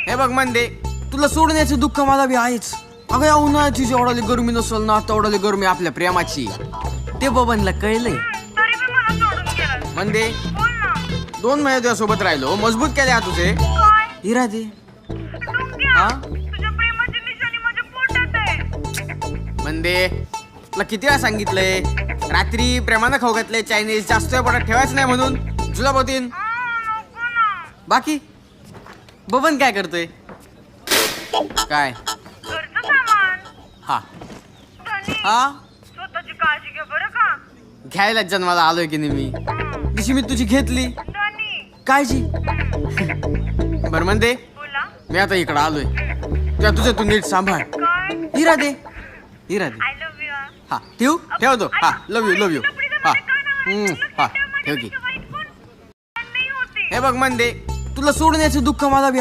हे बघ म्हणते तुला सोडण्याचं दुःख मला बी आहेच. अगं या उन्हाळ्याची जेवढाली गरमी नसल ना तेवढाली गरमी आपल्या प्रेमाची. ते बबनला कळलंय. तरी मी मला सोडून गेला. म्हणते बोल ना. 2 महिने तुझ्यासोबत राहिलो, मजबूत केले हा तुझे. काय? हिरा दे. डोंग्या, हा? तुझ्या प्रेमाची निशाणी माझ्या पोटात आहे. म्हणते तुला किती वेळा सांगितलंय रात्री प्रेमानं खाऊ घातले चायनीज, जास्त वेळ पोटात ठेवायचं नाही म्हणून. तुला बोतीन नको ना. बाकी बबन काय करतोय? काय? घरचं सामान. हा धनी, हा स्वतःची काळजी घे बरं का. घ्यायला जन्माला आलोय की नाही मी. जशी मी तुझी घेतली धनी. काळजी. बरं म्हणते बोला. मी आता इकडं आलोय त्या तुझं तू नीट सांभाळ. काय? हिरा दे. हिरा दे. I love you. हा ठेवतो. हा लव यू. हा हा ठेव की. नाही होते. हे बघ म्हणते तुला सोडण्याचं दुःख मला बी